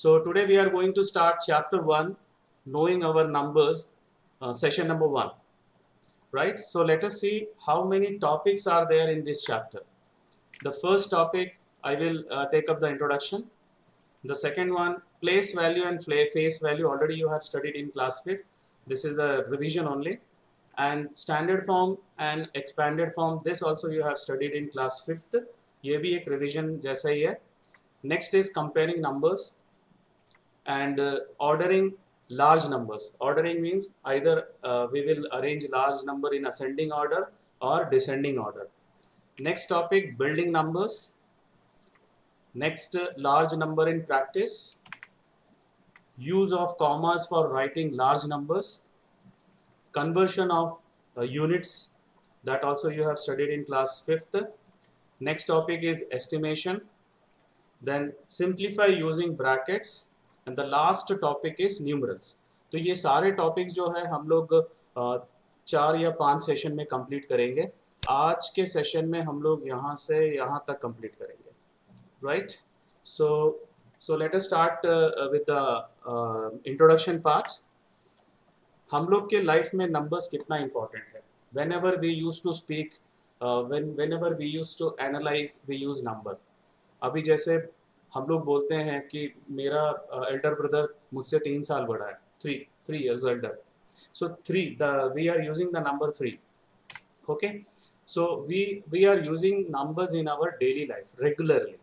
So today we are going to start chapter 1, knowing our numbers, session number 1. Right? So let us see how many topics are there in this chapter. The first topic, I will take up the introduction. The second one, place value and face value. Already you have studied in class 5th. This is a revision only. And standard form and expanded form, this also you have studied in class 5th. ये भी एक revision जैसा ही है. Next is comparing numbers and ordering large numbers. Ordering means either we will arrange large number in ascending order or descending order. Next topic, building numbers. Next, large number in practice. Use of commas for writing large numbers. Conversion of units, that also you have studied in class 5th. Next topic is estimation. Then simplify using brackets. And the last topic is numerals. तो ये सारे topics जो है हम लोग 4 या 5 session में complete करेंगे. आज के सेशन में हम लोग यहाँ से यहाँ तक कंप्लीट करेंगे. Right. So let us start with the introduction part. हम लोग के लाइफ में नंबर्स कितना इंपॉर्टेंट है. Whenever we use to speak, whenever we use to analyse, we use number. अभी जैसे हम लोग बोलते हैं कि मेरा एल्डर ब्रदर मुझसे 3 साल बड़ा है, 3 years elder. So 3, we are using the number 3. Okay, so we are using numbers in our daily life regularly.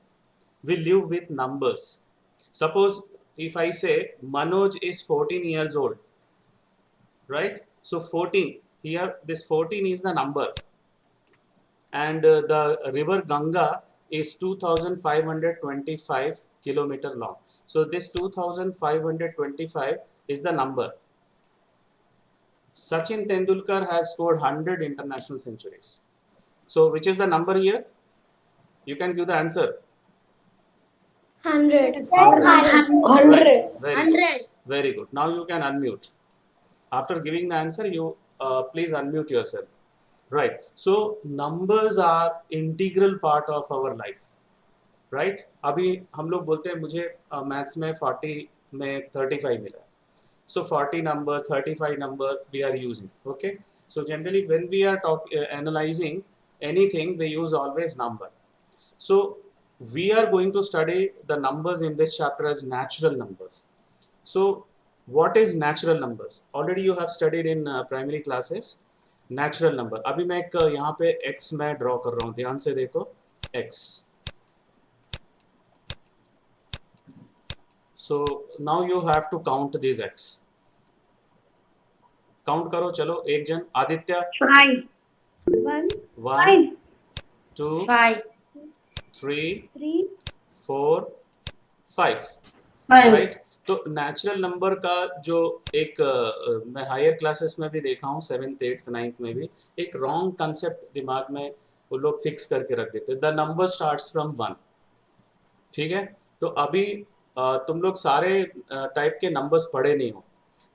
We live with numbers. Suppose if I say Manoj is 14 years old, right? So 14, here this 14 is the number, and the river Ganga is 2525 kilometer long. So this 2525 is the number. Sachin Tendulkar has scored 100 international centuries. So which is the number here? You can give the answer. 100. 100. Right. Very 100. good. Very good. Now you can unmute. After giving the answer, you please unmute yourself. Right. So numbers are integral part of our life. Right. अभी हम लोग बोलते हैं मुझे maths में 40 में 35 मिला. So 40 number, 35 number we are using. Okay. So generally when we are analyzing anything, we use always number. So we are going to study the numbers in this chapter as natural numbers. So what is natural numbers? Already you have studied in primary classes. Natural number. अभी मैं एक यहाँ पे x मैं draw कर रहा हूँ, ध्यान से देखो. x. So now you have to count these x. Count करो. चलो एक जन. आदित्य. 5. 1 2 5. 3 4 5. 5. राइट. तो नेचुरल नंबर का जो एक मैं हायर क्लासेस में भी देखा हूँ, 7th 8th 9th में भी एक रॉन्ग कंसेप्ट दिमाग में वो लोग फिक्स करके रख देते. The number starts from 1. ठीक है. तो अभी तुम लोग सारे टाइप के नंबर्स पढ़े नहीं हो.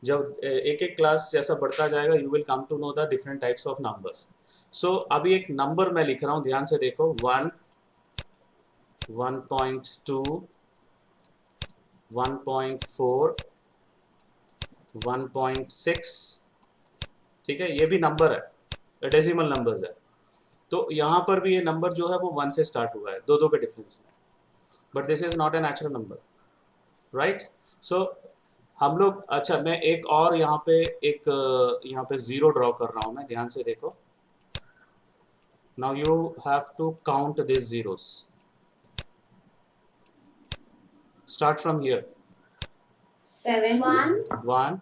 जब एक एक क्लास जैसा बढ़ता जाएगा, you will come to know the different types of numbers. So अभी एक नंबर मैं लिख रहा हूँ, ध्यान से देखो. 1 1.2 1.4 1.6. ठीक है. ये भी नंबर है, डेसिमल नंबर्स है. तो यहाँ पर भी ये नंबर जो है वो 1 से स्टार्ट हुआ है, दो के डिफरेंस में. But this is not a natural number. Right. So हम लोग, अच्छा मैं एक और यहाँ पे 0 ड्रॉ कर रहा हूँ मैं, ध्यान से देखो. Now you have to count this zeros. Start from here. 7. 1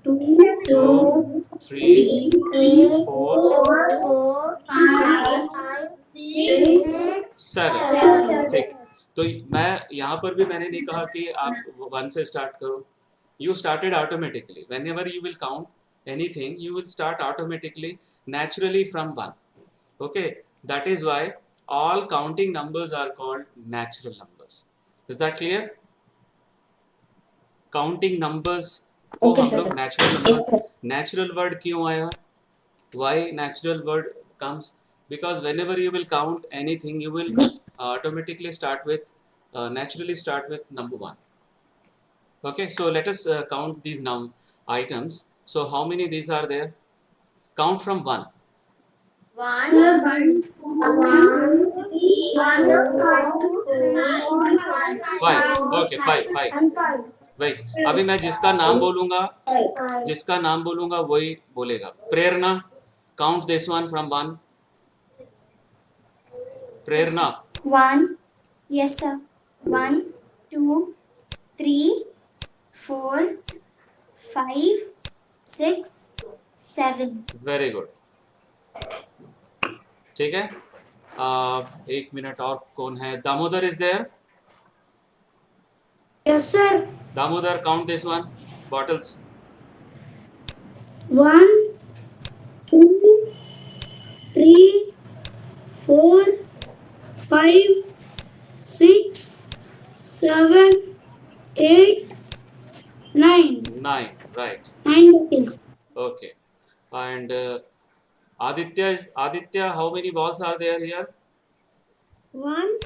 2. 3 4 4. 5. 6. 7. ठीक. तो मैं यहाँ पर भी मैंने नहीं कहा कि आप 1 से स्टार्ट करो. You started automatically. Whenever you will count anything, you will start automatically, naturally from 1. Okay. That is why all counting numbers are called natural numbers. Is that clear? Counting numbers को हम लोग natural number. Natural word क्यों आया? Why natural word comes? Because whenever you will count anything, you will automatically start with naturally start with number 1. Okay, so let us count these items. So how many these are there? Count from 1. Sir, 5. Okay, 5. Wait, अभी मैं जिसका नाम बोलूंगा वही बोलेगा. प्रेरणा, count this one from 1. Prerna. 1. Yes, sir. 1, 2, 3, 4, 5, 6, 7. Very good. ठीक है. 1 minute और कौन है? Damodar is there. Yes, sir. Damodar, count this one. Bottles. 1, 2, 3, 4, 5, 6, 7, 8, 9. 9. Right. 9 bottles. Okay. And Aditya, how many balls are there here? 1,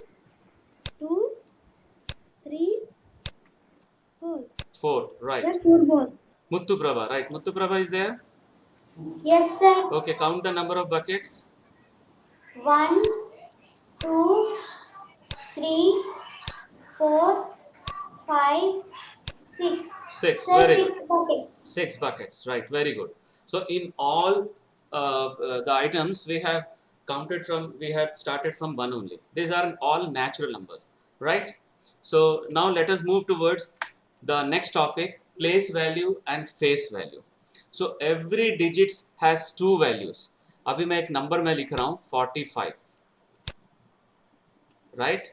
2, 3, 4. 4. Right. Sir, 4 balls. Muthu Prabha. Right. Muthu Prabha is there. Yes, sir. Okay. Count the number of buckets. 1, 2, 3, 4, 5, 6. 6. Sir, Very 6 good. buckets. 6 buckets. Right. Very good. So in all the items we have started from 1 only. These are all natural numbers. Right. So now let us move towards the next topic, place value and face value. So every digits has 2 values. अभी मैं एक number में लिख रहा हूँ 45. Right.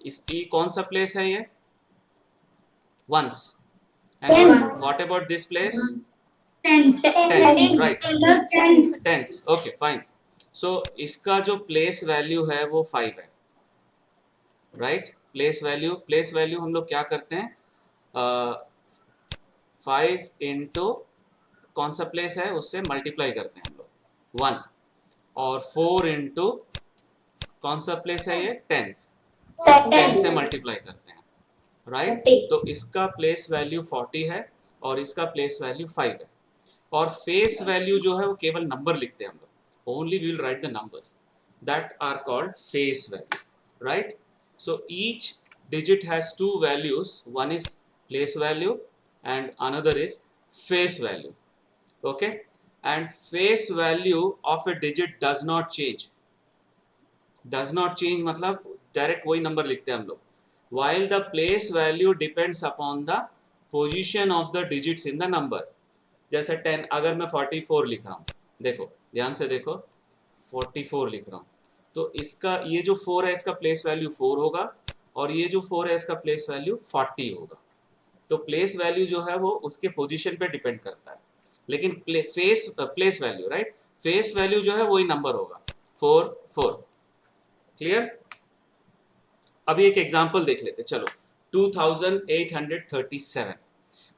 इसकी कौन सा प्लेस है ये? Ones. And what about this place? Tens. Tens. Right. Tens. Tens. Okay, fine. So इसका जो प्लेस वैल्यू है वो 5 है. राइट. प्लेस वैल्यू हम लोग क्या करते हैं? 5 इंटू कौन सा प्लेस है उससे मल्टीप्लाई करते हैं हम लोग 1. और 4 इंटू कौन सा प्लेस है ये? 10 से मल्टीप्लाई करते हैं. राइट. तो इसका प्लेस वैल्यू 40 है और इसका प्लेस वैल्यू 5 है. और फेस वैल्यू जो है वो केवल नंबर लिखते हैं हम लोग. Only we will write the numbers that are called face value. Right. So each digit has 2 values. One is place value and another is face value. Okay. And face value of a digit does not change. Does not change मतलब direct वही number लिखते हैं हम लोग. While the place value depends upon the position of the digits in the number. जैसे 10, अगर मैं 44 लिख रहा हूँ, देखो ध्यान से देखो, 44 लिख रहा हूँ, तो इसका ये जो 4 है इसका प्लेस वैल्यू 4 होगा और ये जो 4 है इसका प्लेस वैल्यू 40 होगा. तो प्लेस वैल्यू जो है वो उसके पोजीशन पे डिपेंड करता है. लेकिन place value, right, face value जो है वही नंबर होगा 4 4. क्लियर. अभी एक एग्जांपल देख लेते. चलो 2837.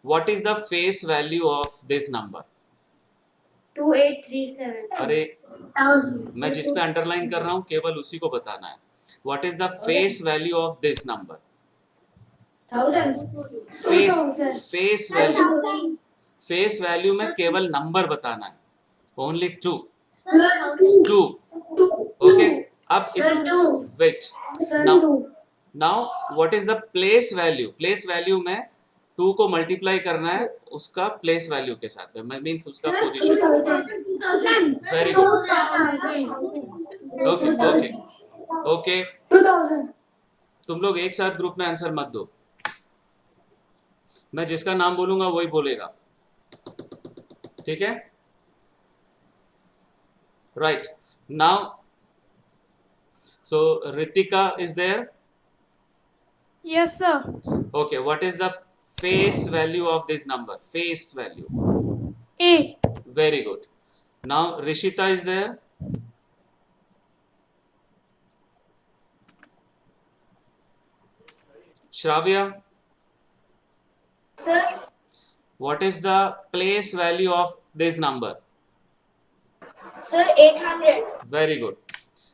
What is the face value of this number? 2837. अरे 1000. मैं जिस पे अंडरलाइन कर रहा हूँ केवल उसी को बताना है. What is the face value of this number? 1000. Face value में केवल नंबर बताना है. ओनली 2. Sir, 2. ओके. अब इस Sir, 2. Wait Sir, Now- 2. Now what is the place value? Place value में 2 को मल्टीप्लाई करना है उसका प्लेस वैल्यू के साथ में, मींस उसका position. 2000. Very good. Okay okay okay. 2000. तुम लोग एक साथ ग्रुप में आंसर मत दो. मैं जिसका नाम बोलूंगा वही बोलेगा. ठीक है. Right. Now so Ritika is there. Yes, sir. Okay, what is the face value of this number? Face value. 8. Very good. Now Rishita is there. Shravya, Sir, what is the place value of this number? sir, 800. Very good.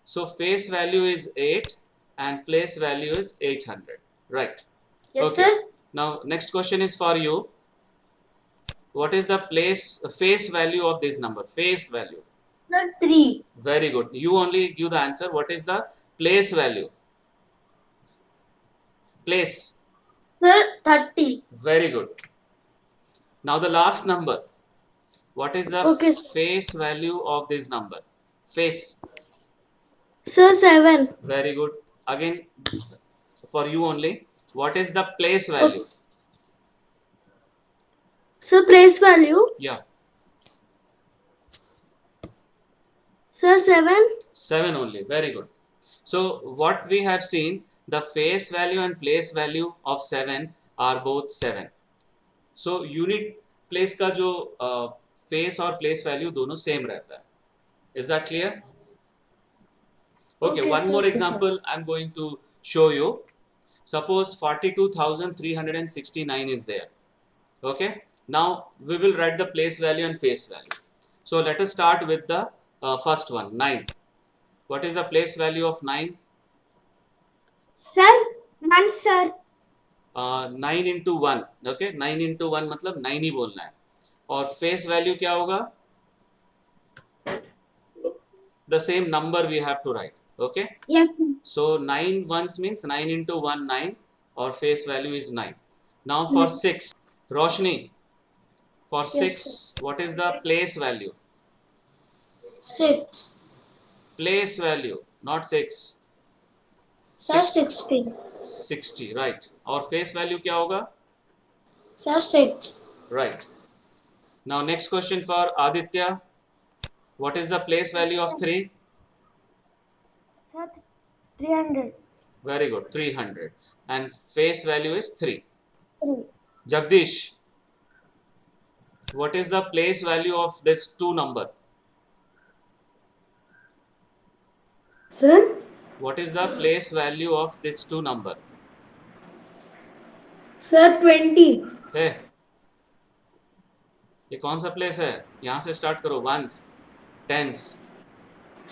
So face value is 8 and place value is 800. Right. Yes, Okay. sir. Now next question is for you. What is the face value of this number? Face value. Sir, 3. Very good. You only give the answer. What is the place value? Place. Sir, 30. Very good. Now the last number. What is the Okay. face value of this number? Face. Sir, 7. Very good. Again, for you only. What is the place value? Sir, place value. Yeah. Sir, 7. 7 only. Very good. So what we have seen, the face value and place value of 7 are both 7. So unit place का जो face और place value दोनों same रहता है. Is that clear? Okay, Okay, one sir. more example I'm going to show you. Suppose 42,369 is there. Okay. Now we will write the place value and face value. So let us start with the first one, 9. What is the place value of 9? Sir, 1, sir. 9 into 1. Okay, 9 into 1 मतलब 9 ही बोलना है. और face value क्या होगा? The same number we have to write. Okay. Yes. So 9 ones means 9 into 1 9, or face value is 9. Now for 6, Roshni, for 6 what is the place value? 6. Place value, not 6. Sir, 60. 60, right. और face value क्या होगा? Sir, 6. Right. Now next question for Aditya. What is the place value of 3? Sir, 300. Very good, 300. And face value is 3. 3. Jagdish, what is the place value of this 2 number? Sir, What is the place value of this 2 number? sir, 20. है ये कौन सा place है? यहाँ से start करो. Ones, tens,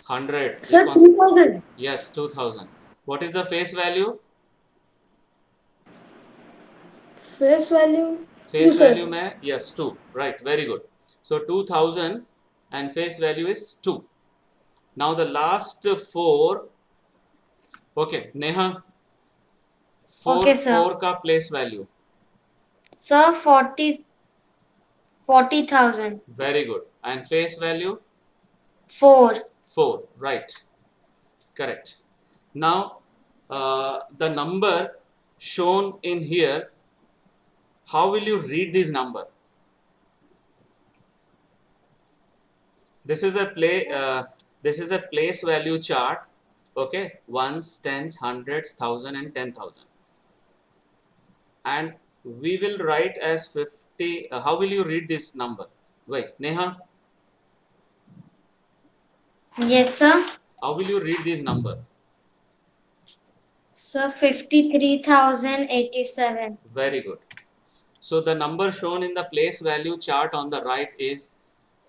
100. Sir, 2000. Yes, 2000. What is the face value? Face value. Face Two, sir. value में yes 2. Right, very good. So 2000 and face value is 2. Now the last 4. Okay, Neha. 4 Okay, sir. 4 का place value. Sir, 40,000. Very good. And face value 4. 4. Right. Correct. Now the number shown in here, how will you read this number? This is a place value chart. Okay, ones, tens, hundreds, thousand, and 10,000. And we will write as 50. How will you read this number? Wait, Neha, Yes, sir. how will you read this number? Sir, 53,087. Very good. So the number shown in the place value chart on the right is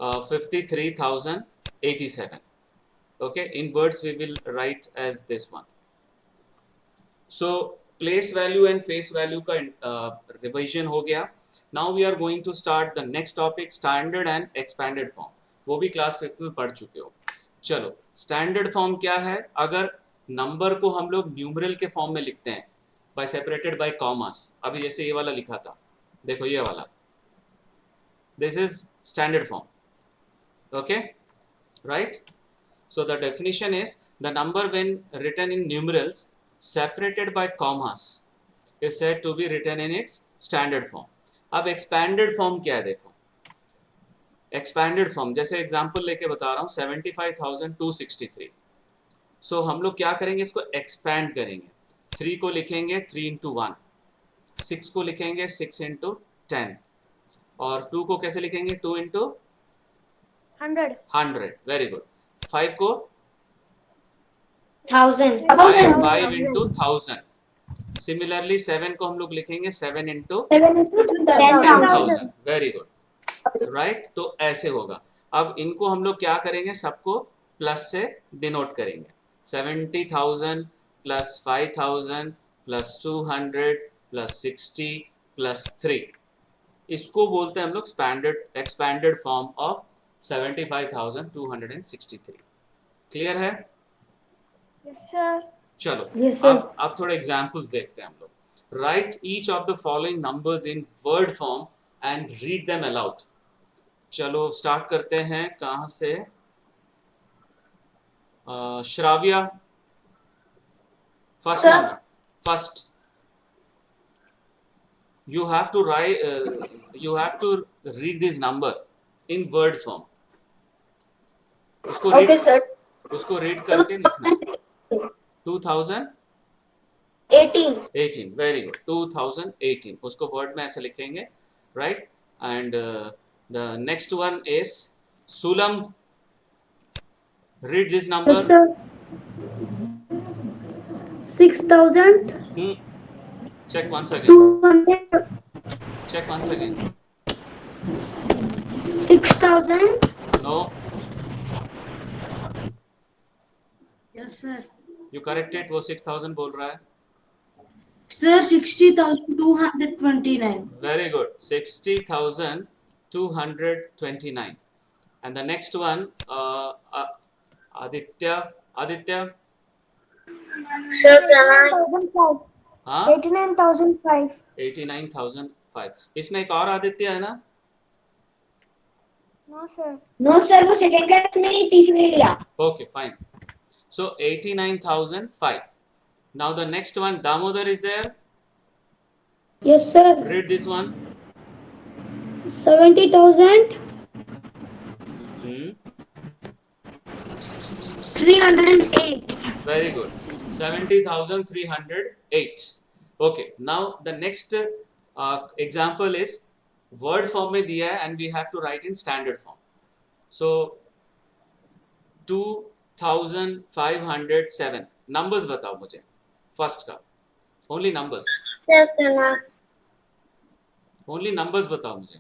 53,087. Okay, in words we will write as this one. So place value and face value का revision हो गया. Now we are going to start the next topic, standard and expanded form. वो भी class 5th में पढ़ चुके हो. चलो, स्टैंडर्ड फॉर्म क्या है? अगर नंबर को हम लोग न्यूमरल के फॉर्म में लिखते हैं बाय सेपरेटेड बाय कॉमास, अभी जैसे ये वाला लिखा था, देखो ये वाला, this is standard form. Okay, right. So the definition is the number when written in numerals separated by commas is said to be written in its standard form. अब expanded form क्या है? देखो, expanded form जैसे example लेके बता रहा हूँ 75,263. सो हम लोग क्या करेंगे? इसको expand करेंगे. 3 को लिखेंगे 3 into 1, 6 को लिखेंगे 6 into 10, और 2 को कैसे लिखेंगे? 2 into 100. Very good. 5 को 1000. 5 into 1000. सिमिलरली 7 को हम लोग लिखेंगे 7 into 10,000. Very good, right. तो ऐसे होगा. अब इनको हम लोग क्या करेंगे? सबको प्लस से डिनोट करेंगे. 70,000 प्लस 5,000 प्लस 200 प्लस 60 प्लस 3, इसको बोलते हैं हम लोग एक्सपैंडेड फॉर्म ऑफ 75,263। क्लियर है? चलो Yes, sir. अब थोड़े एग्जांपल्स देखते हैं हम लोग। Right each of the following numbers in word form and read them allowed. चलो स्टार्ट करते हैं, कहां से? Shravya, first Sir. Number, first you have to write you have to read this number in word form. उसको Okay, sir. उसको read करके लिखना। 2018, very good, 2018 उसको वर्ड में ऐसे लिखेंगे, right? And the next one is सुलम, read this Yes, number. sir. 6,200. Check once again. Check once again. 6,000. No, Yes, sir. you correct it, वो 6,000 बोल रहा है। Sir, 60,229. Very good, 60,229. And the next one, Aditya, Sir, हाँ 89,005. 89,005। इसमें एक और आदित्य है ना? No, sir, वो सेकंड क्लास में ही तीसरी लिया. Okay, fine. So 89,005. Now the next one, Damodar is there. Yes, sir. Read this one. 70,308. Very good. 70,308. Okay. Now the next example is word form में दिया है and we have to write in standard form. So 2,507. Numbers बताओ मुझे first का, only numbers. Sir, Only numbers बताओ मुझे।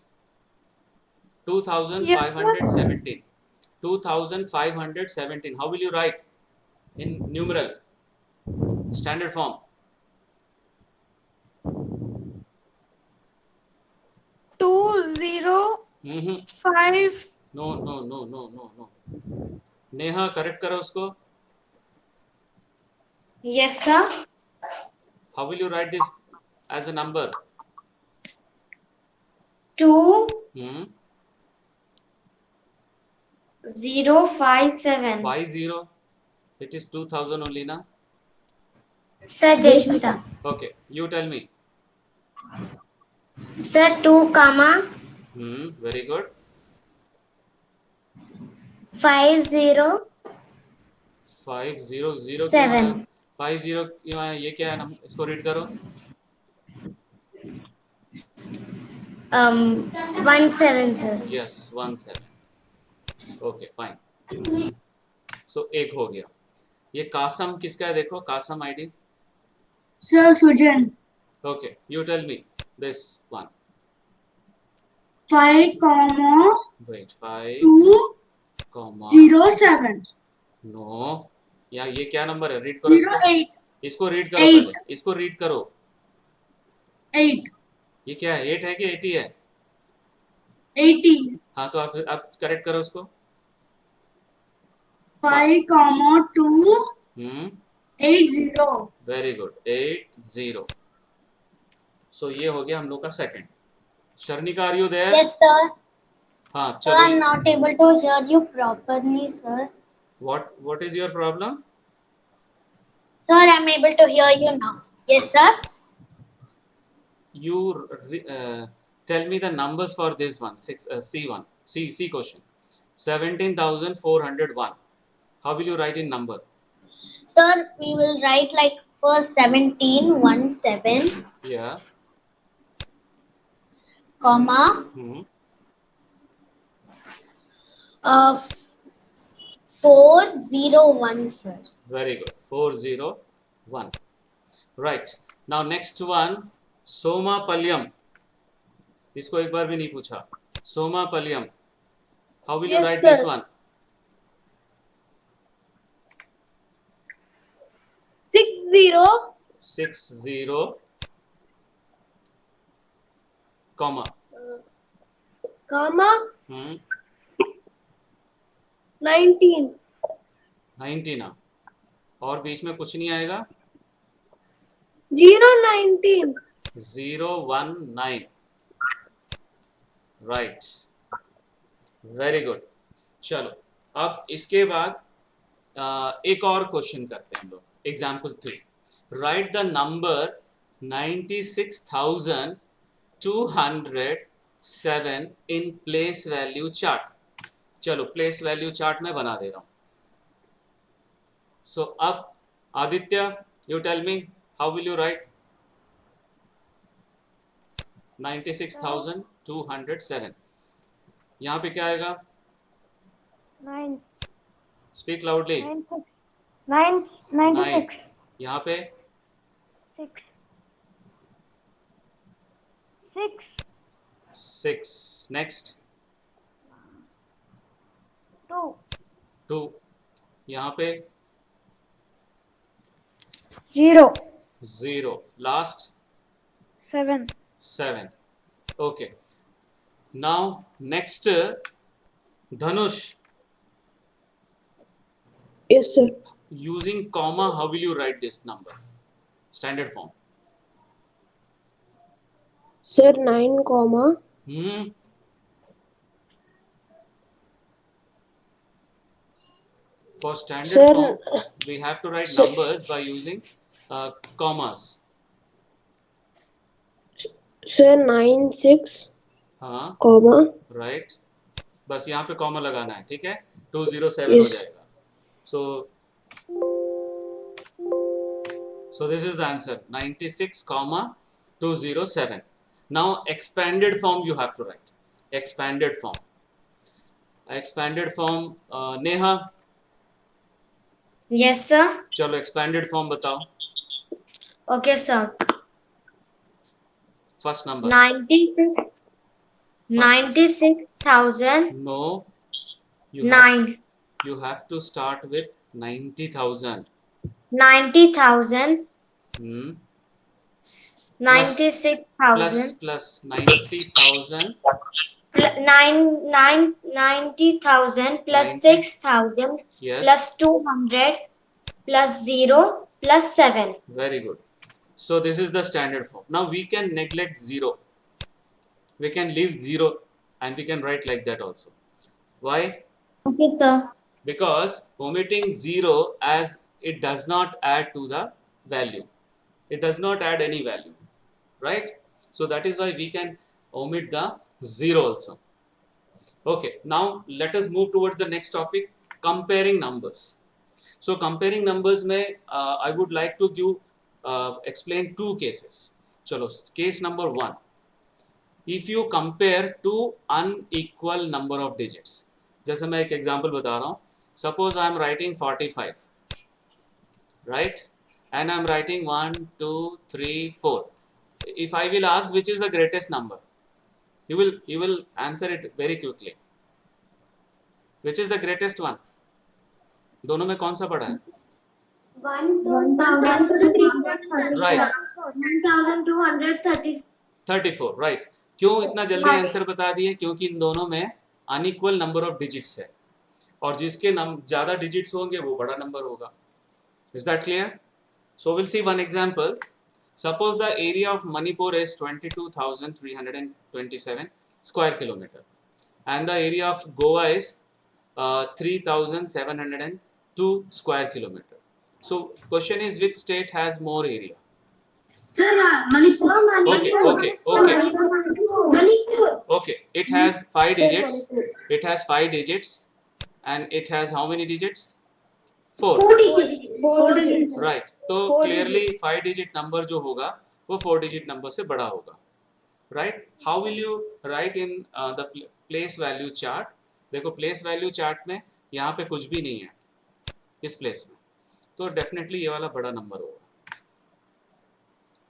2,517. 2,517. How will you write in numeral? Standard form. 205. No. Neha correct करो उसको। Yes, sir. How will you write this as a number? 2,057. 50. It is 2,000 only, na? Sir, Jashmita. Okay, you tell me. Sir, 2, Very good. 50. 500 Seven. 50 क्यों आया? ये क्या है? इसको read करो। 17, sir. Yes, 17. Okay, fine. So एक हो गया। ये कासम किसका है? देखो कासम ID. Sir, Sujan. Okay, you tell me this one. 5, Wait, 5, 207. No. या ये क्या नंबर है? रीड करो इसको। 08. इसको रीड करो 8. पहले, इसको रीड करो। 8. ये क्या है? 8 है कि 80 है? 80. हाँ तो आप करेक्ट करो उसको। 5, 2, 80. Very good, 80। सो ये हो गया हम लोग का second. Sharnika, are you there? Yes, sir. हाँ Sir, I'm चलो। not able to hear you properly, sir. What is your problem? Sir, I'm able to hear you now. Yes, sir. You tell me the numbers for this one. C1. C question. 17,401. How will you write in number? Sir, we will write like first 17, 17, Yeah. comma, 401, sir. Very good. 401. Right. Now next one, Soma Palyam. इसको एक बार भी नहीं पूछा। Soma Palyam. How will you write this one? 60. 60. Comma comma 19. 19 और बीच में कुछ नहीं आएगा 019. 019 राइट वेरी गुड चलो अब इसके बाद एक और क्वेश्चन करते हैं हम लोग example 3 write the number 96,207 in place value chart चलो प्लेस वैल्यू चार्ट में बना दे रहा हूं सो अब Aditya you tell me how will you write 96,207 यहाँ पे क्या आएगा 9. Speak loudly 96. यहाँ पे 6. 6. 6 नेक्स्ट 2. 2 यहाँ पे 0. 0 last 7. 7 okay now next Dhanush Yes, sir. using comma how will you write this number standard form Sir, 9 comma for standard Sir, form we have to write sir- numbers by using commas sir 9 6 हाँ comma right बस यहाँ पे comma लगाना है ठीक है 207 हो Yes. जाएगा so this is the answer 96 comma 207 now expanded form you have to write expanded form Neha Yes, sir. चलो expanded form बताओ Okay, sir. first number 96,009. no you have to start with 90,000 90,000. hmm. 96,000. plus 90,000 90,000 plus 90. 6,000 yes plus 200 plus 0 plus 7. very good so this is the standard form now we can neglect 0 we can leave 0 and we can write like that also why Okay, sir. because omitting 0 as it does not add to the value it does not add any value right so that is why we can omit the 0 also okay now let us move towards the next topic comparing numbers so comparing numbers mein I would like to give explain two cases chalo case number 1 if you compare two unequal number of digits जैसे मैं एक example बता रहा हूँ suppose I am writing 45 right and I am writing 1 2 3 4 if I will ask which is the greatest number you will answer it very quickly which is the greatest one दोनों में कौन सा बड़ा है right 34 right क्यों इतना जल्दी answer बता दिए क्योंकि इन दोनों में अनइक्वल नंबर ऑफ डिजिट्स है और जिसके ज्यादा डिजिट्स होंगे वो बड़ा नंबर होगा is that clear so will see one example suppose the area of Manipur is 22,327 square kilometre and the area of Goa is 3,702 square kilometre so question is which state has more area Sir, Manipur. Okay, it has 5 digits. It has 5 digits, and it has how many digits? 4. Right. तो clearly 5 digit number जो होगा वो 4 digit number से बड़ा होगा. Right? How will you write in the place value chart? देखो place value chart में यहाँ पे कुछ भी नहीं है इस place में, तो definitely ये वाला बड़ा number होगा.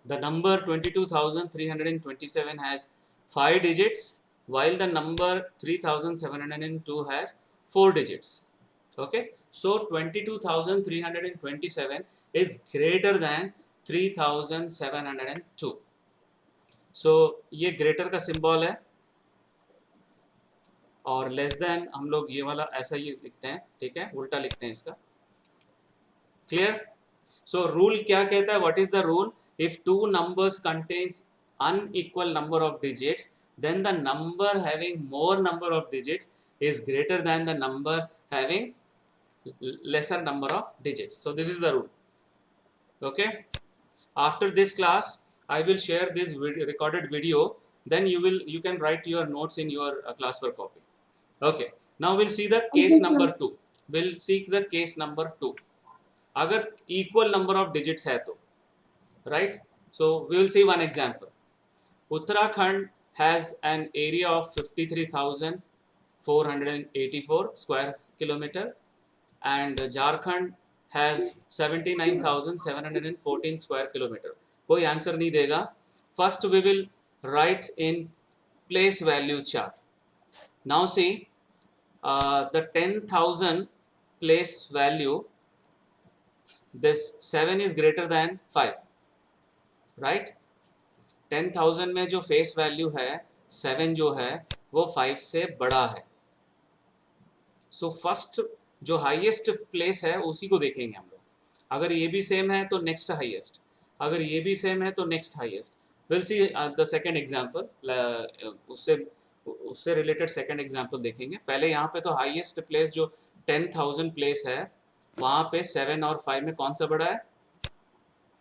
The number 22,327 has 5 digits while the number 3,702 has 4 digits. Okay, so 22,327 is greater than 3,702. सो ये ग्रेटर का सिंबल है और लेस देन हम लोग ये वाला ऐसा ही लिखते हैं, ठीक है, उल्टा लिखते हैं इसका। क्लियर? सो रूल क्या कहता है? What is the rule? If two numbers contains unequal number of digits, then the number having more number of digits is greater than the number having lesser number of digits. So this is the rule. Okay, after this class I will share this recorded video, then you can write your notes in your classwork copy. Okay, now we'll see the case number 2. We'll see the case number 2. अगर equal number of digits है तो, right? So we will see one example. Uttarakhand has an area of 53,484 square kilometer and Jharkhand has 79,714 square kilometer. कोई answer नहीं देगा. First we will write in place value chart. Now see the 10,000 place value, this 7 is greater than 5, right? 10,000 में जो face value है 7 जो है वो 5 से बड़ा है. सो फर्स्ट जो हाईएस्ट प्लेस है उसी को देखेंगे हम लोग. अगर ये भी सेम है तो नेक्स्ट हाईएस्ट, अगर ये भी सेम है तो next highest. Will see the second example. उससे रिलेटेड सेकंड एग्जांपल देखेंगे. पहले यहाँ पे तो हाईएस्ट प्लेस जो 10,000 प्लेस है वहाँ पे 7 और 5 में कौन सा बड़ा है?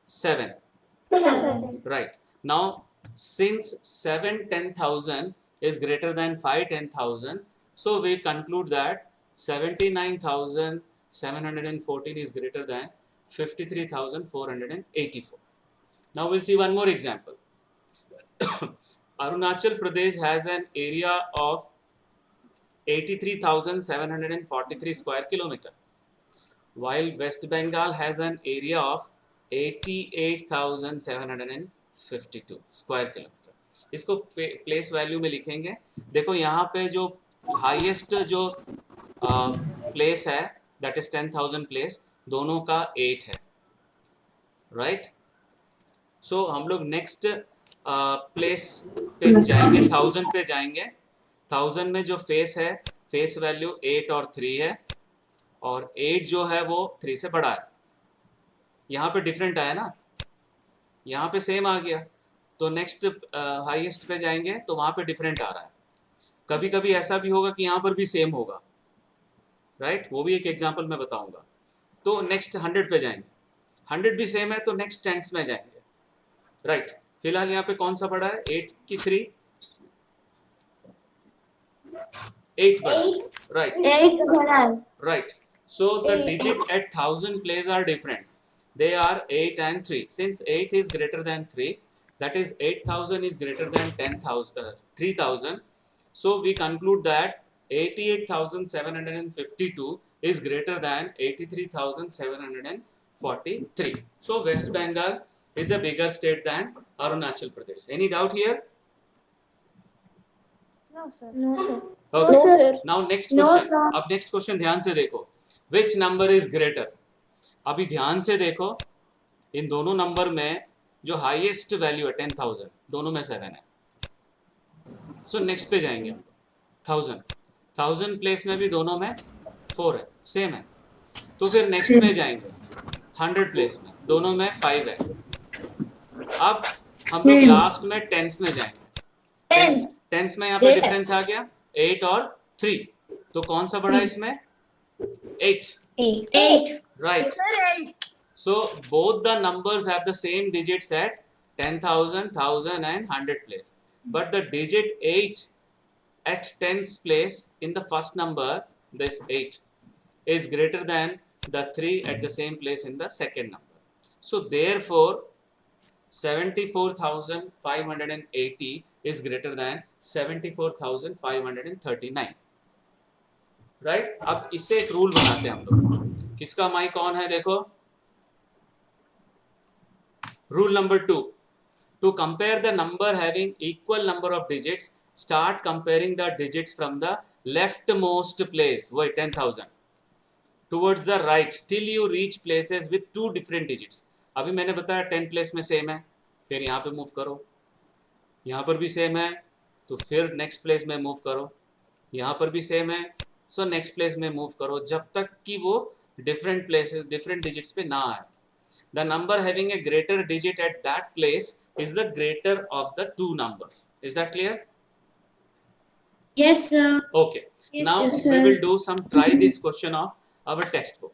7, right. Now, since 7 10,000 is greater than 5 10,000, so we conclude that 79,714 is greater than 53,484. Now we'll see one more example. Arunachal Pradesh has an area of 83,743 square kilometer, while West Bengal has an area of 88,752 square kilometre. इसको place value में लिखेंगे. देखो यहाँ पे जो highest जो place है that is 10,000 place, दोनों का 8 है, राइट. सो हम लोग नेक्स्ट प्लेस पे जाएंगे, 1000 पे जाएंगे. 1000 में जो फेस है, फेस वैल्यू 8 और 3 है और 8 जो है वो 3 से बड़ा है. यहाँ पे डिफरेंट आया ना, यहाँ पे सेम आ गया. तो नेक्स्ट हाईएस्ट पे जाएंगे तो वहाँ पे डिफरेंट आ रहा है. कभी कभी ऐसा भी होगा कि यहाँ पर भी सेम होगा, राइट. वो भी एक एग्जांपल मैं बताऊंगा. तो नेक्स्ट 100 पे जाएंगे, 100 भी सेम है तो नेक्स्ट टेंस में जाएंगे, राइट. फिलहाल यहाँ पे कौन सा बड़ा है? 8 की 3, 8 बड़ा, right, right. So the digit at 1000 place are different. They are 8 and 3. Since 8 is greater than 3, that is 8,000 is greater than 3,000. So we conclude that 88,752 is greater than 83,743. So West Bengal is a bigger state than Arunachal Pradesh. Any doubt here? No, sir. No, sir. Okay. No, sir. Now next No, question. sir. अब next question ध्यान से देखो. Which number is greater? अभी ध्यान से देखो, इन दोनों number में जो हाईएस्ट वैल्यू है 10,000, दोनों में 7 है. सो नेक्स्ट पे जाएंगे हम. 1000 प्लेस में भी दोनों में 4 है, सेम है. तो फिर नेक्स्ट में जाएंगे 100 प्लेस में, दोनों में 5 है. अब हम लोग लास्ट में टेंस में जाएंगे. टेंस में यहाँ पे डिफरेंस आ गया 8 और 3. तो कौन सा बड़ा है इसमें? 8, 8. right. So both the numbers have the same digits at 10,000, 1,000 and 100 place. But the digit 8 at 10th place in the first number, this 8, is greater than the 3 at the same place in the second number. So therefore 74,580 is greater than 74,539. Right. अब इससे एक rule बनाते हैं हम लोग. किसका mic on है? देखो, rule number 2. To compare the number having equal number of digits, start comparing the digits from the left most place, वही 10,000, towards the right till you reach places with 2 different digits. अभी मैंने बताया 10 place में same है, फिर यहाँ पे move करो, यहाँ पर भी सेम है तो फिर नेक्स्ट प्लेस में मूव करो, यहाँ पर भी सेम है सो नेक्स्ट प्लेस में मूव करो, जब तक कि वो डिफरेंट प्लेसेस डिफरेंट डिजिट्स पे ना आए. The number having a greater digit at that place is the greater of the two numbers. Is that clear? Yes, sir. Okay. Now yes, we sir. will do some try this question of our textbook.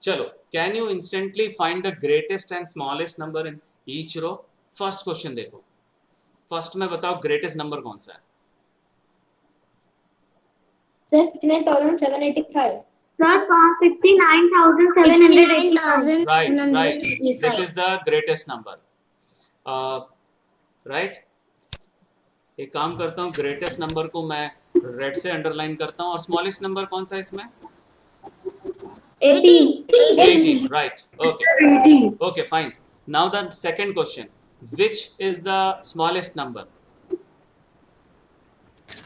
Chalo, can you instantly find the greatest and smallest number in each row? First question देखो. First में बताओ greatest number कौन सा है? Sir, 59,785. Sir, 59,785. Right. This is the greatest number. Right. एक काम करता हूँ, greatest number को मैं रेड से अंडरलाइन करता हूँ और स्मॉलेस्ट नंबर कौन सा है इसमें? 80. Right. Okay, fine. Now the second question. Which is the smallest number?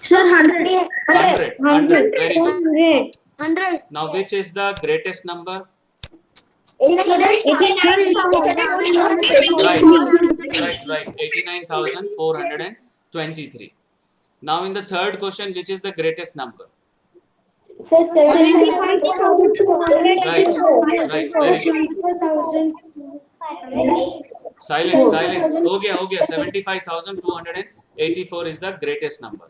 Sir, 100. 100. Very good. 100. Now which is the greatest number? Right. 89,423. Now in the third question, which is the greatest number? Right. Very good. Silent. हो गया. 75,284 is the greatest number.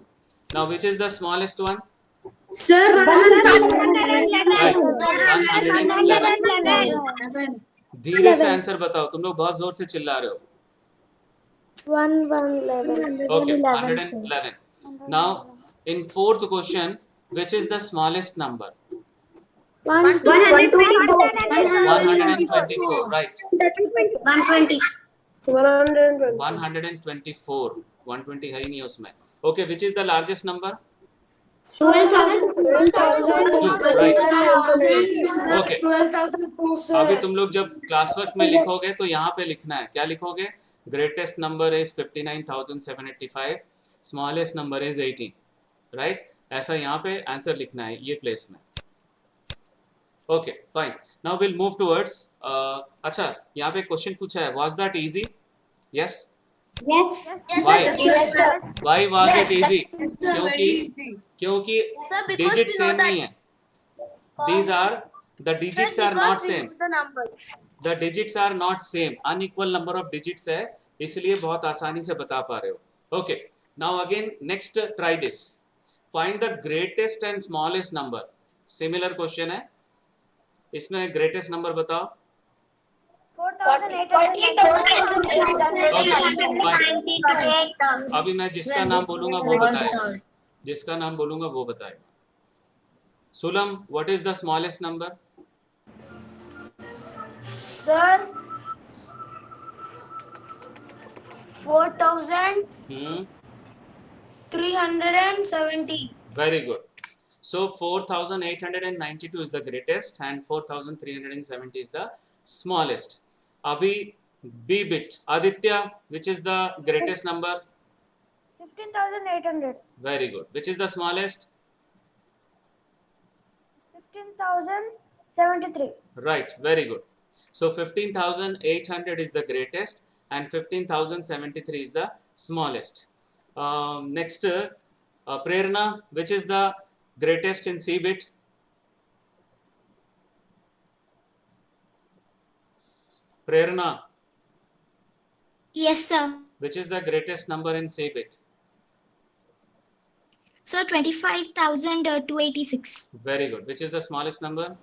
Now which is the smallest one? Sir, 111. Right. 111. धीरे से answer बताओ, तुम लोग बहुत जोर से चिल्ला रहे हो. 111. Okay, 111. Now in fourth question, which is the smallest number? 124. Right. 120. 124. 120 है ही नहीं उसमें. Okay, which is the largest number? 12,000. Right. Okay. 12,002, sir. अभी तुम लोग जब क्लास वर्क में लिखोगे तो यहाँ पे लिखना है, क्या लिखोगे? Greatest number is 59,785, smallest number is 18. Right, ऐसा यहाँ पे आंसर लिखना है ये प्लेस में. Okay fine. Now will move towards. अच्छा, यहाँ पे क्वेश्चन पूछा है, was that easy? Yes. Why was it easy? क्योंकि डिजिट सेम नहीं है. The digits are not same. The digits are not same. Unequal number of digits है, इसलिए बहुत आसानी से बता पा रहे हो. Okay. Now again, next try this. Find the greatest and smallest number. Similar question है. इसमें greatest number बताओ. 48,000. अभी मैं जिसका नाम बोलूंगा वो बताएगा. जिसका नाम बोलूंगा वो बताएगा. Sulam, what is the smallest number? Sir, 4,370. Very good. So 4,892 is the greatest and 4,370 is the smallest. Abhi B bit. Aditya, which is the greatest number? 15,800. Very good. Which is the smallest? 15,073. Right, very good. So 15,800 is the greatest and 15,073 is the smallest. Next, Prerna, which is the greatest in C bit? Prerna, Yes, sir. which is the greatest number in C bit? Sir, 25,286. Very good. Which is the smallest number?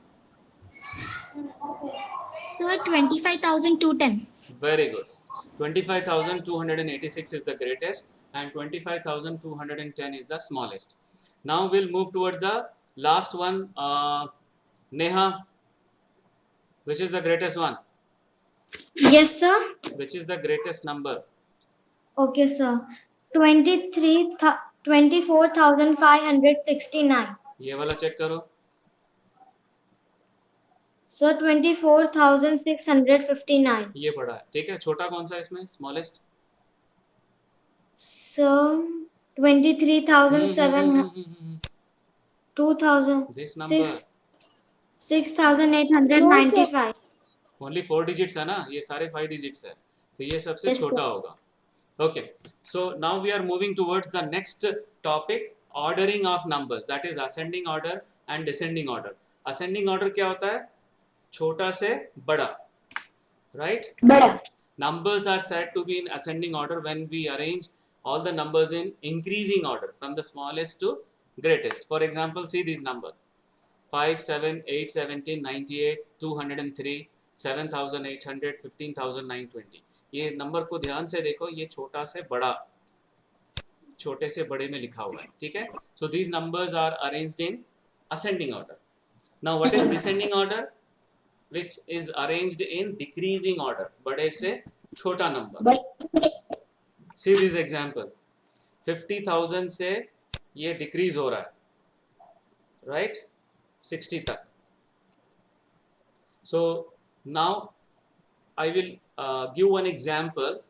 Sir, 25,210. Very good. 25,286 is the greatest and 25,210 is the smallest. Now we'll move towards the last one. Neha, which is the greatest one? Yes, sir. Which is the greatest number? Okay, sir. 24,569. ये वाला check करो. Sir, 24,659. ये बड़ा है, ठीक है. छोटा कौन सा है इसमें? Smallest. Sir, 23,700. 2,000. This number 6,895. only 4 digits है ना, ये सारे 5 digits है, तो ये सबसे Yes, छोटा sir. होगा. Okay, so now we are moving towards the next topic, ordering of numbers, that is ascending order and descending order. Ascending order क्या होता है? छोटा से बड़ा, right? बड़ा. Numbers are said to be in ascending order when we arrange all the numbers in increasing order from the smallest to greatest. For example, see these numbers: 5, 7, 8, 17, 98, 203, 7,800, 15,920. ये number को ध्यान से देखो, ये छोटा से बड़ा, छोटे से बड़े में लिखा हुआ है, ठीक है? So these numbers are arranged in ascending order. Now what is descending order? Which is arranged in decreasing order, बड़े से छोटा नंबर. बड़ा. See this example, 50,000 से ये डिक्रीज हो रहा है, right? 60 तक. So now I will give one example.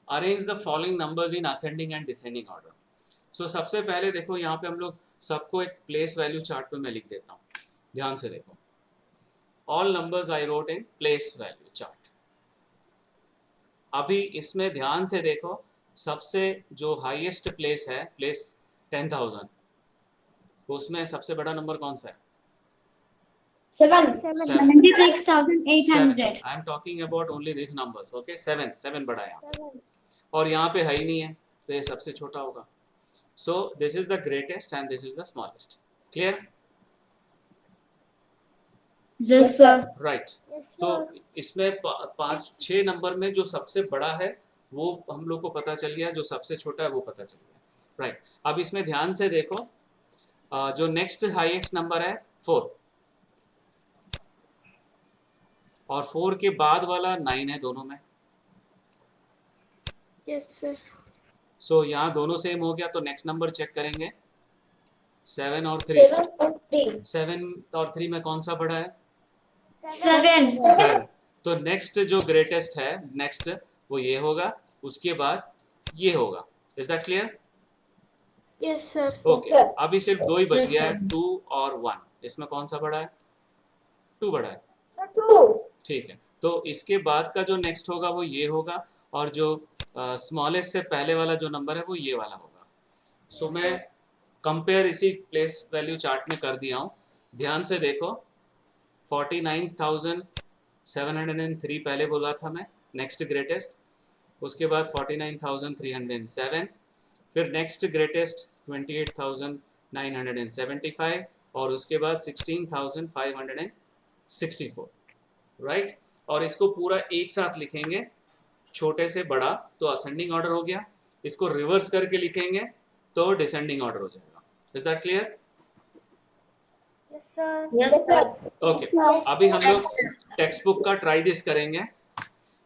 Arrange the following numbers in ascending and descending order. So सबसे पहले देखो, यहाँ पे हम लोग सबको एक प्लेस वैल्यू चार्ट पे मैं लिख देता हूँ, ध्यान से देखो. All numbers I wrote in place value chart. अभी इसमें ध्यान से देखो, सबसे जो हाईएस्ट प्लेस है, प्लेस 10,000, उसमें सबसे बड़ा नंबर कौन सा है? 7. 76,800. I am talking about only this numbers, okay? 7 बड़ा है यहाँ, और यहाँ पे है ही नहीं है, तो ये सबसे छोटा होगा. So this is the greatest and this is the smallest. Clear? Yes, sir. Right. So इसमें 5-6 नंबर में जो सबसे बड़ा है वो हम लोग को पता चल गया, जो सबसे छोटा है वो पता चल गया, राइट? अब इसमें ध्यान से देखो, जो नेक्स्ट हाईएस्ट नंबर है 4, और 4 के बाद वाला 9 है दोनों में. Yes, sir. सो यहाँ दोनों सेम हो गया, तो नेक्स्ट नंबर चेक करेंगे, 7 और 3. 7 और 3 में कौन सा बड़ा है? 7. 7. तो नेक्स्ट जो ग्रेटेस्ट है, नेक्स्ट वो ये होगा, उसके बाद ये होगा. Is that clear? Yes, sir. Okay, अभी सिर्फ 2 ही बच Yes, गया है, sir. 2 और 1. इसमें कौन सा बड़ा है? 2 बड़ा है, 2. ठीक है. तो इसके बाद का जो नेक्स्ट होगा वो ये होगा, और जो स्मॉलेस्ट से पहले वाला जो नंबर है वो ये वाला होगा. सो मैं कंपेयर इसी प्लेस वैल्यू चार्ट में कर दिया हूँ, ध्यान से देखो. 49,703 पहले बोला था मैं, नेक्स्ट ग्रेटेस्ट. उसके बाद 49,307, फिर नेक्स्ट ग्रेटेस्ट 28,975, और उसके बाद 16,564, राइट? और इसको पूरा एक साथ लिखेंगे, छोटे से बड़ा, तो असेंडिंग ऑर्डर हो गया. इसको रिवर्स करके लिखेंगे तो डिसेंडिंग ऑर्डर हो जाएगा. Is that clear? ओके, अभी हम लोग टेक्स्ट बुक का ट्राई दिस करेंगे.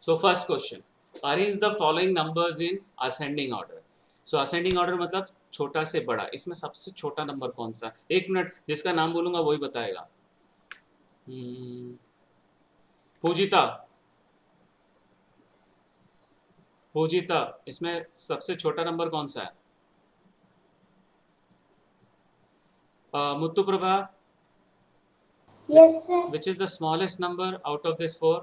So first question, arrange the following numbers in ascending order. So ascending order मतलब छोटा से बड़ा. इसमें सबसे छोटा नंबर कौन सा? 1 मिनट, जिसका नाम बोलूंगा वही बताएगा. पूजिता, पूजिता, इसमें सबसे छोटा नंबर कौन सा है? Muthu Prabha, Yes, sir. which is the smallest number out of this 4?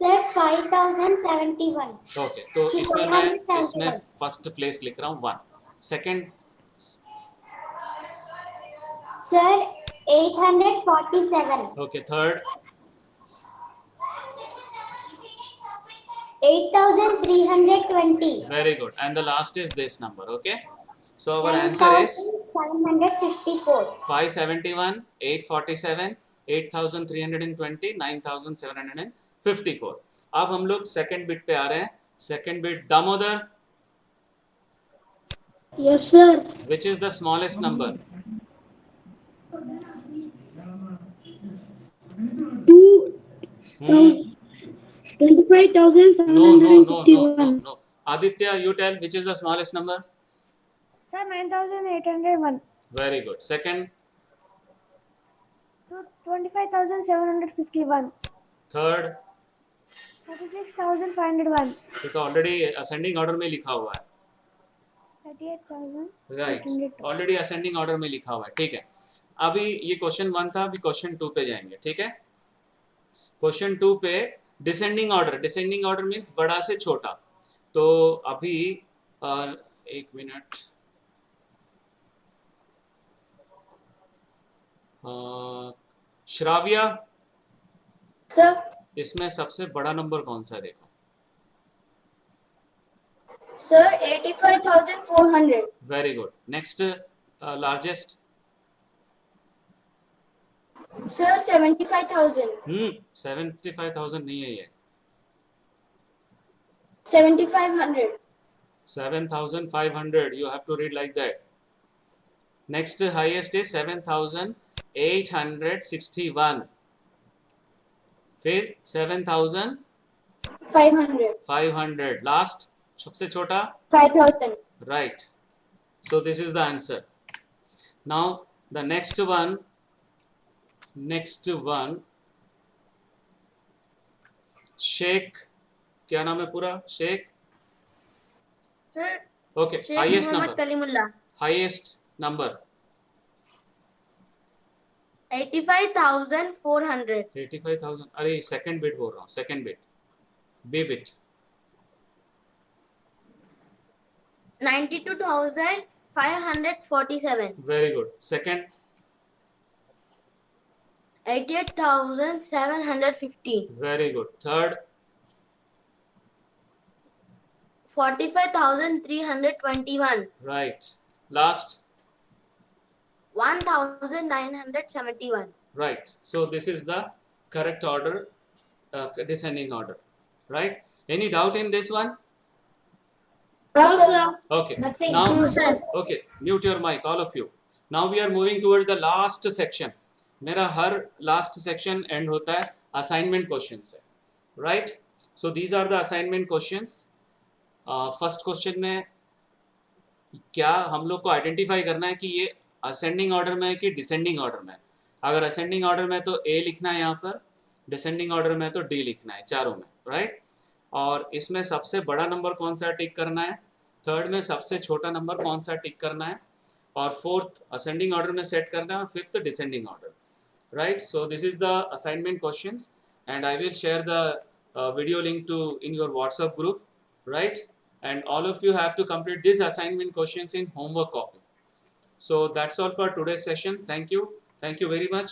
Sir, 5,071. Okay, तो इसमें मैं इसमें फर्स्ट प्लेस लिख रहा हूँ 1. Second? Sir, 847. Okay. Third? 8,320. Very good. And the last is this number. Okay, so our answer is 754. 571, 847, 8,320, 9,754. अब हम लोग सेकंड बिट पे आ रहे हैं. Second bit, Damodar, Yes, sir. which is the smallest number? 25,751. No. Aditya, you tell, which is the smallest number? Sir, 9,801. Very good. Second? 25,751. Third? 36,501. ये तो already ascending order में लिखा हुआ है. 38,000. राइट, ऑलरेडी असेंडिंग ऑर्डर में लिखा हुआ है. ठीक है, अभी ये क्वेश्चन 1 था, अभी क्वेश्चन 2 पे जाएंगे. ठीक है, क्वेश्चन 2 पे डिसेंडिंग ऑर्डर मीन्स बड़ा से छोटा। तो अभी एक मिनट, श्राव्या सर इसमें सबसे बड़ा नंबर कौन सा है देखो। Sir 85,400 very good. Next largest. Sir 75,000 75,000 नहीं है ये, 7,500 7,500 you have to read like that. Next highest is 7,861, फिर 7,500, लास्ट सबसे छोटा 5,000 right. So this is the answer. Now the next one Sheikh, क्या नाम है पूरा? Sheikh, Sir, okay. Sheikh highest Muhammad number, Kalimullah. highest number 85,400. 85,000, अरे सेकंड बिट बोल रहा हूँ, second bit, B bit. 92,547. Very good. Second 88,750. Very good. Third 45,321. Right. Last 1,971. right. So this is the correct order, descending order, right? Any doubt in this one? No, sir. Okay. Nothing. Now, No, sir. okay, mute your mic, all of you. Now we are moving towards the last section. मेरा हर last section end होता है assignment questions से, right? So these are the assignment questions. First question में क्या हम लोग को identify करना है कि ये ascending order में है कि descending order में है। अगर ascending order में तो A लिखना है यहाँ पर, descending order में तो D लिखना है, चारों में, right? और इसमें सबसे बड़ा नंबर कौन सा टिक करना है, थर्ड में सबसे छोटा नंबर कौन सा टिक करना है, और फोर्थ असेंडिंग ऑर्डर में सेट करना है, और fifth descending order, right? So this is the assignment questions and I will share the video link to in your WhatsApp group, right? And all of you have to complete these assignment questions in homework copy. So that's all for today's session. Thank you very much.